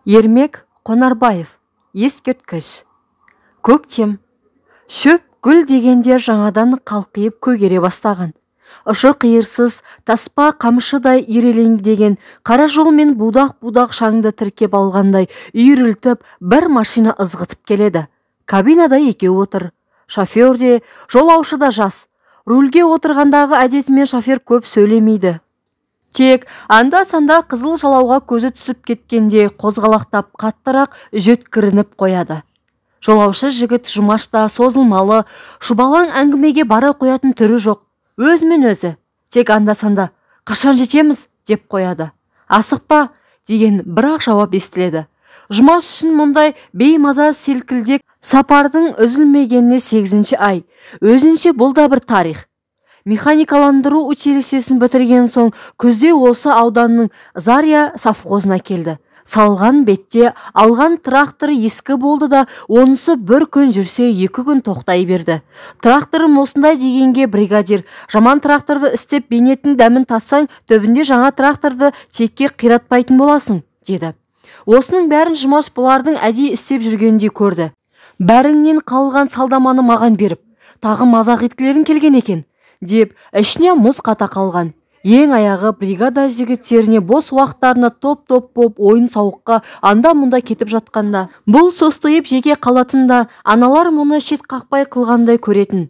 Ермек Қонарбаев. Ескерткіш. Көктем. Шөп гүл дегенде жаңадан қалқиып көгере бастаған. Ұшы қиырсыз таспа қамшыдай ирелеңдеген қара жол мен будақ-будақ шаңды тіркеп алғандай үйірілтіп бір машина ызғытып келеді. Кабинада екеу отыр. Шофер де, жолаушы да жас. Рульге отырғандағы әдетімен шофер көп сөйлемейді. Тек анда-санда қызыл жалауға көзі түсіп кеткенде қозғалақтап қаттырақ жөткірініп қояды. Жолаушы жігіт жұмашта созылмалы, шұбалаң әңгімеге бара қоятын түрі жоқ. Өзімен өзі, тек анда-санда «Қашан жетеміз?» деп қояды. «Асықпа» деген бірақ жауап естіледі. Жұмаш үшін мұндай беймаза селкілдек сапардың үзілмегеніне 8-ші ай. Өзінше бұл да бір тарих. Механикаландыру училищесін бітірген соң күзде осы ауданның Зария совхозына келді. Салған бетте алған тракторы ескі болды да, онысы бір күн жүрсе 2 күн тоқтай берді. Тракторым осындай дегенге бригадир: «Жаман тракторды істеп бейнеттің дәмін татсаң, төбінде жаңа тракторды текке қиратпайтын боласың», деді. Осының бәрін Жұмаш бұлардың әдейі істеп жүргенде көрді. «Бәріңнен қалған салдаманы маған беріп, тағы мазақ еткілерің келген екен», деп ішіне мұз қата қалған. Ең аяғы бригада жігіттеріне бос уақыттарына топ-топ боп ойын-сауыққа анда-мұнда кетіп жатқанда, бұл состайып жеке қалатында аналар мұны шет қақпай қылғандай көретін.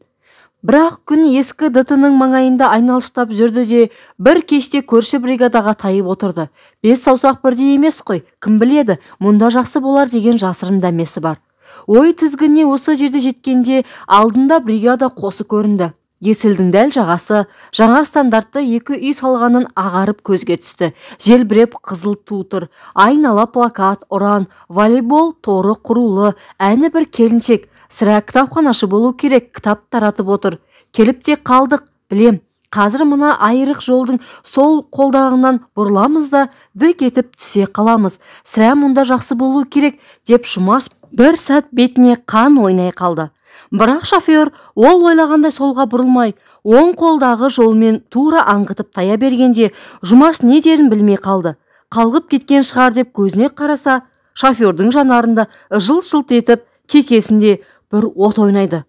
Бірақ күн ескі дытының маңайында айналыштап жүрді де, бір кеште көрші бригадаға тайып отырды. 5 саусақ бірдей емес қой, кім біледі, мұнда жақсы болар деген жасырын дәмесі бар. Ой тізгіне осы жерде жеткенде алдында бригада қосы көрінді. Есілдің дәл жағасы, жаңа стандартты 2 үй салғанын ағарып көзге түсті. Желбіреп қызыл ту тұр, айнала плакат, ұран, волейбол торы құрулы, әні бір келіншек. Сірә кітапханашы болу керек, кітап таратып отыр. Келіп те қалдық, білем. Қазір мұна айырық жолдың сол қолдағынан бұрыламыз да дік етіп түсе қаламыз. Сірә мұнда жақсы болу керек, деп Жұмаш бір сәт бетіне қан ойнай қалды. Бірақ шофер ол ойлағандай солға бұрылмай, оң қолдағы жолмен тура аңғытып тая бергенде Жұмаш не дерін білмей қалды. Қалғып кеткен шығар деп көзіне қараса, шофердің жанарында жылт-жылт етіп кекесінде бір от ойнайды.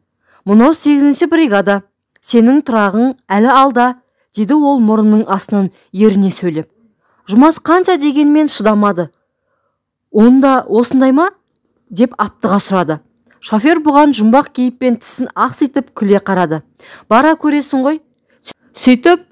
«Мұнау 8-ші бригада, сенің тұрағың әлі алда», деді ол мұрынның астынан еріне сөйлеп. Жұмаш қанша дегенмен шыдамады. «Онда осындай ма?» деп аптыға сұрады. Шофер бұған жұмбақ кейіппен тісін ақситып күле қарады. «Бара көресің ғой». Сөйтіп,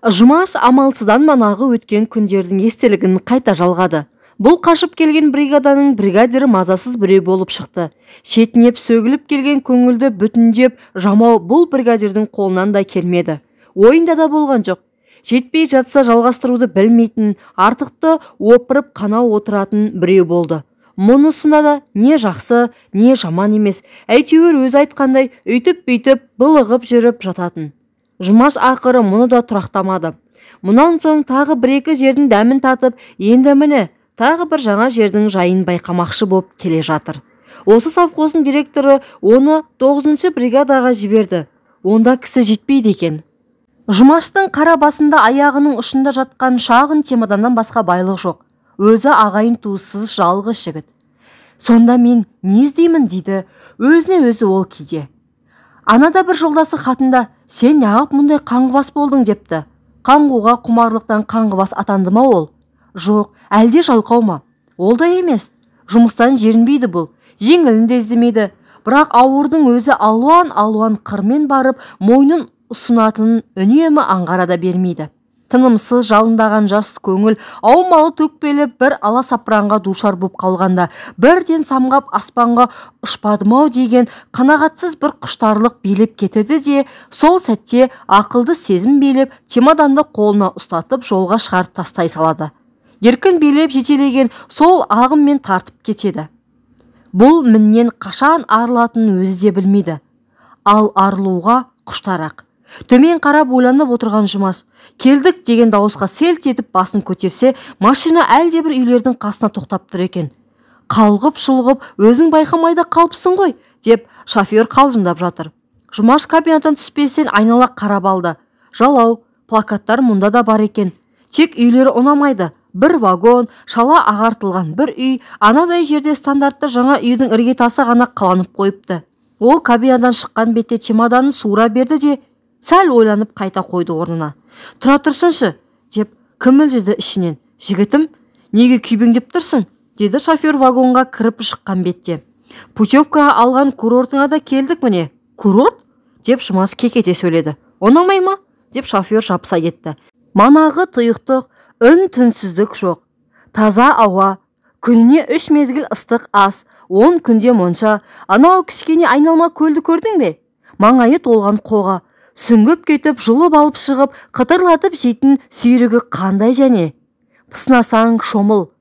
Жұмаш амалсыздан манағы өткен күндердің естелігін қайта жалғады. Бұл қашып келген бригаданың бригадирі мазасыз біреу болып шықты. Шетінеп сөгіліп келген көңілді бүтіндеп жамау бұл бригадирдің қолынан да келмеді. Ойында да болған жоқ. Жетпей жатса жалғастыруды білмейтін, артықты опырып қанау отыратын біреу болды. Мұнысында да не жақсы, не жаман емес. Әйтеуір өзі айтқандай өйтіп-бүйтіп былығып жүріп жататын. Жұмаш ақыры мұны да тұрақтамады. Мұнан соң тағы 1-2 жердің дәмін татып, енді міне тағы бір жаңа жердің жайын байқамақшы боп келе жатыр. Осы совхоздың директоры оны 9-ші бригадаға жіберді. Онда кісі жетпейді екен. Жұмаштың қара басында аяғының ұшында жатқан шағын чемоданнан басқа байлық жоқ. Өзі ағайын туыссыз жалғыз жігіт. «Сонда мен не іздеймін?» дейді өзіне өзі ол кейде. Анада бір жолдасы хатында «Сен неғып мұндай қаңғыбас болдың?» депті. Қаңғуға құмарлықтан қаңғыбас атанды ма ол? Жоқ, әлде жалқау ма? Ол да емес. Жұмыстан жерінбейді бұл, жеңілін де іздемейді. Бірақ ауырдың өзі алуан қырмен барып мойнын ұсынатынын үнемі аңғарада бермейді. Тынымсыз жалындаған жас көңіл аумалы төкпелі бір аласапыранға душар боп қалғанда, бірден самғап аспанға ұшпадымау деген қанағатсыз бір құштарлық билеп кетеді де, сол сәтте ақылды сезім билеп чемоданды қолына ұстатып жолға шығарып тастай салады. Еркін билеп жетелеген сол ағыммен тартып кетеді. Бұл міннен қашан арылатынын өзі де білмейді. Ал арылуға құштарақ. Төмен қарап ойланып отырған Жұмаш, келдік деген дауысқа селт етіп басын көтерсе, машина әлде бір үйлердің қасына тоқтап тұр екен. «Қалғып-шұлғып, өзің байқамайда қалыпсың ғой», деп шофер қалжыңдап жатыр. Жұмаш кабинадан түспестен айнала қарап алды. Жалау, плакаттар мұнда да бар екен. Тек үйлері ұнамайды, бір вагон, шала ағартылған бір үй, анадай жерде стандартты жаңа үйдің іргетасы ғана қаланып қойыпты. Ол кабинадан шыққан бетте чемоданын суыра берді де, сәл ойланып қайта қойды орнына. Тұра тұрсыншы, деп кімілжіді ішінен. Жігітім, неге күйбеңдеп тұрсың? Деді шофер вагонға кіріп шыққан бетте. Путевкаға алған курортыңа да келдік міне. Курорт? Деп Жұмаш кекете сөйледі. Ұнамай ма? Деп шофер жапса кетті. Манағы тұйықтық, үн-түнсіздік жоқ. Таза ауа, күніне 3 мезгіл ыстық ас, 10 күнде монша. Анау кішкене айналма көлді көрдің бе? Маңайы толған қоға, сүңгіп кетіп, жұлып алып шығып, қытырлатып жейтін сүйрігі қандай және? Пысынасаң шомыл.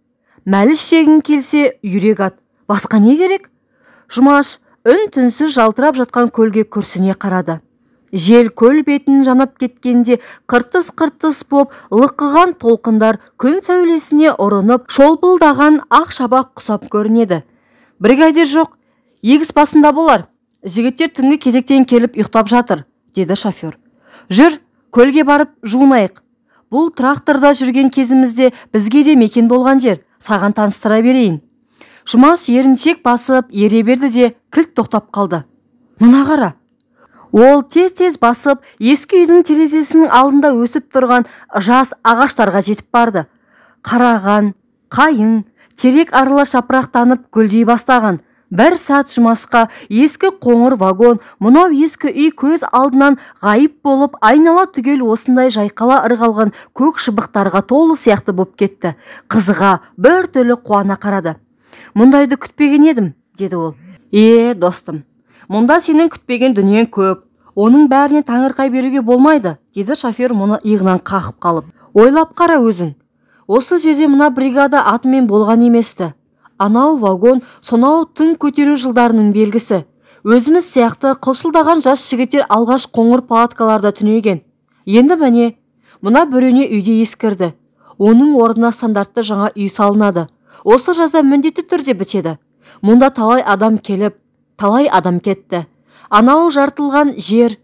Мәліш жегің келсе үйрек ат. Басқа не керек? Жұмаш үн-түнсіз жалтырап жатқан көлге күрсіне қарады. Жел көл бетін жанап кеткенде қыртыс-қыртыс боп лыққыған толқындар күн сәулесіне ұрынып шолпылдаған ақ шабақ құсап көрінеді. Бригадир жоқ, егіс басында болар. Жігіттер түнгі кезектен келіп ұйықтап жатыр, деді шофер. Жүр, көлге барып жуынайық. Бұл тракторда жүрген кезімізде бізге де мекен болған жер. Саған таныстыра берейін. Жұмаш еріншек басып ере берді де кілт тоқтап қалды. Мына қара. Ол тез-тез басып, ескі үйдің терезесінің алдында өсіп тұрған жас ағаштарға жетіп барды. Қараған, қайың, терек арыла шапырақтанып гүлдей бастаған. Бір сәт Жұмашқа ескі қоңыр вагон, мынау ескі үй көз алдынан ғайып болып, айнала түгел осындай жайқала ырғалған көк шыбықтарға толы сияқты боп кетті. Қызыға бір түрлі қуана қарады. Мұндайды күтпеген едім, деді ол. Достым, мұнда сенің күтпеген дүниең көп. Оның бәріне таңырқай беруге болмайды, деді шофер мұны иығынан қағып қалып. Ойлап қара өзің. Осы жерде мына бригада атымен болған еместі. Анау вагон сонау тың көтеру жылдарының белгісі. Өзіміз сияқты қылшылдаған жас жігіттер алғаш қоңыр палаткаларда түнеген. Енді міне, мына бөрене үйде ескірді. Оның орнына стандартты жаңа үй салынады. Осы жазда міндетті түрде бітеді. Мұнда талай адам келіп, талай адам кетті. Анау жартылған жер,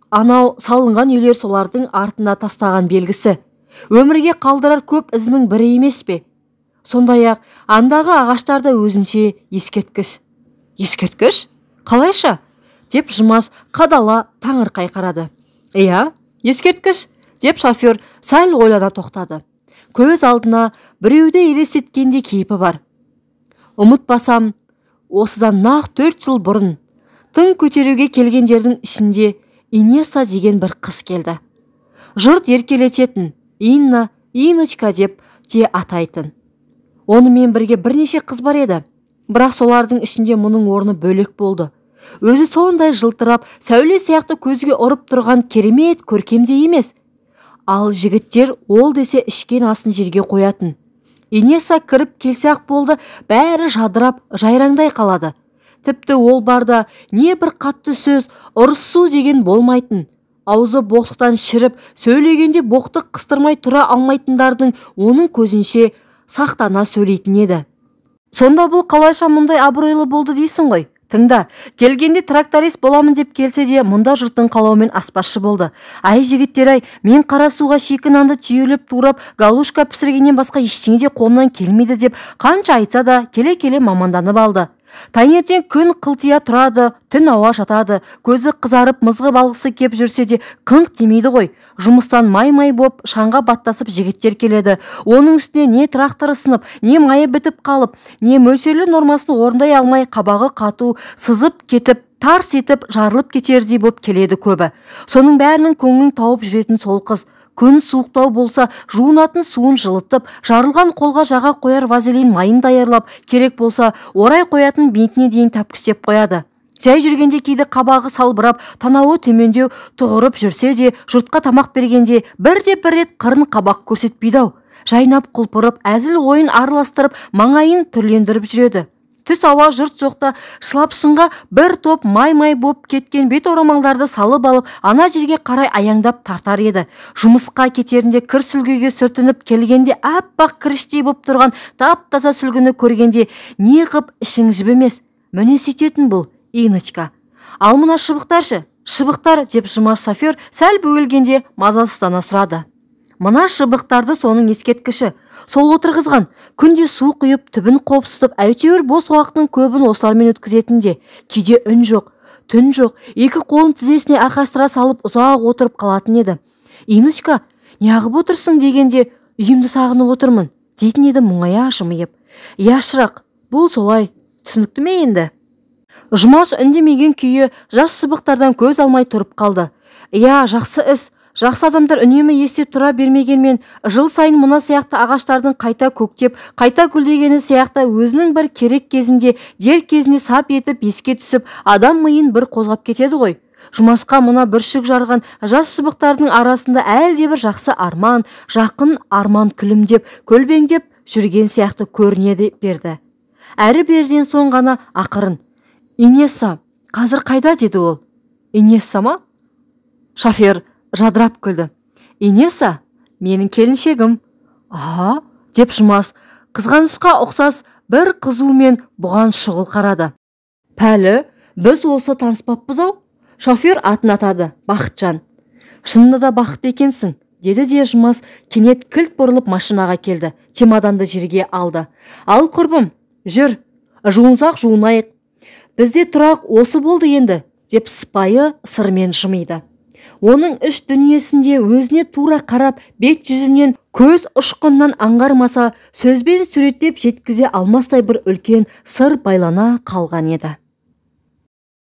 анау салынған үйлер солардың артына тастаған белгісі. Өмірге қалдырар көп ізінің бірі емес пе? Сондай-ақ андағы ағаштар да өзінше ескерткіш. Ескерткіш? Қалайша? Деп Жұмаш қадала таңырқай қарады. Ескерткіш, деп шофер сәл ойлана тоқтады. Көз алдына біреуді елестеткенде кейпі бар. Ұмытпасам, осыдан нақ 4 жыл бұрын тың көтеруге келгендердің ішінде Инесса деген бір қыз келді. Жұрт еркелететін, Инна, Иночка деп те атайтын. Онымен бірге бірнеше қыз бар еді. Бірақ солардың ішінде мұның орны бөлек болды. Өзі сондай жылтырап, сәуле сияқты көзге ұрып тұрған керемет көркемде емес. Ал жігіттер ол десе ішкен асын жерге қоятын. Инесса кіріп келсе-ақ болды, бәрі жадырап, жайраңдай қалады. Тіпті ол барда не бір қатты сөз, ұрысу деген болмайтын. Аузы боқтықтан шіріп, сөйлегенде боқтық қыстырмай тұра алмайтындардың оның көзінше сақтана сөйлейтін еді. Сонда бұл қалайша мұндай абыройлы болды дейсің ғой? Тыңда, келгенде тракторист боламын деп келсе де, мұнда жұрттың қалауымен аспазшы болды. Ай жігіттер-ай, мен қара суға шикі нанды түйіліп турап, галушка пісіргеннен басқа ештеңе де қолымнан келмейді деп қанша айтса да, келе-келе маманданып алды. Таңертең күн қылтия тұрады, түн ауа жатады, көзі қызарып мызғып алғысы кеп жүрсе де қыңқ демейді ғой. Жұмыстан май-май боп шаңға баттасып жігіттер келеді. Оның үстіне не тракторы сынып, не майы бітіп қалып, не мөлшерлі нормасын орындай алмай қабағы қату, сызып кетіп, тарс етіп жарылып кетердей боп келеді көбі. Соның бәрінің көңілін тауып жүретін сол қыз. Күн суықтау болса, жуынатын суын жылытып, жарылған қолға жаға қояр вазелин майын даярлап, керек болса, орай қоятын бетіне дейін тәпкіштеп қояды. Жай жүргенде кейде қабағы салбырап, танауы төмендеу, тұғырып жүрсе де, жұртқа тамақ бергенде бірде-бір рет қырын қабақ көрсетпейді-ау. Жайнап құлпырып, әзіл ойын араластырып, маңайын түрлендіріп жүреді. Түс ауа жұрт жоқта шылапшынға бір топ май-май боп кеткен бет орамалдарды салып алып, ана жерге қарай аяңдап тартар еді. Жұмысқа кетерінде кір сүлгіге сүртініп келгенде аппақ кіріштей боп тұрған тап-таза сүлгіні көргенде не қып ішің жібімес. Міне сөйтетін бұл Иночка. Ал мына шыбықтаршы, шыбықтар, деп Жұмаш шофер сәл бөгелгенде мазасыздана сұрады. Мына шыбықтарды соның ескерткіші. Сол отырғызған, күнде су құйып, түбін қопсытып, әйтеуір бос уақытының көбін осылармен өткізетінде. Кейде үн жоқ, түн жоқ, екі қолын тізесіне айқастыра салып ұзақ отырып қалатын еді. Иночка, неғып отырсың дегенде, үйімді сағынып отырмын, дейтін еді мұңая жымиып. Я шырақ, бұл солай, түсінікті ме енді? Жұмаш үндемеген күйі жас шыбықтардан көз алмай тұрып қалды. Я, жақсы іс, жақсы адамдар үнемі естеп тұра бермегенмен, жыл сайын мына сияқты ағаштардың қайта көктеп, қайта гүлдегені сияқты өзінің бір керек кезінде, дер кезінде сап етіп еске түсіп, адам миын бір қозғап кетеді ғой. Жұмашқа мына бүршік жарған жас шыбықтардың арасында әлде бір жақсы арман, жақын арман күлімдеп, көлбеңдеп жүрген сияқты көрінеді берді. Әрі берден соң ғана ақырын: Инесса, қазір қайда, деді ол. Инесса ма? Шофер жадырап күлді. Инесса, менің келіншегім. Деп Жұмаш қызғанышқа ұқсас бір қызумен бұған шұғыл қарады. Пәлі, біз осы таныспаппыз-ау? Шофер атын атады, Бақытжан. Шынында да бақытты екенсің, деді де Жұмаш кенет кілт бұрылып машинаға келді. Чемоданды жерге алды. Ал құрбым, жүр, жуынсақ жуынайық. Бізде тұрақ осы болды енді, деп сыпайы сырмен жымиды. Оның іш дүниесінде өзіне тура қарап, бет жүзінен көз ұшқыннан аңғармаса, сөзбен суреттеп жеткізе алмастай бір үлкен сыр байлана қалған еді.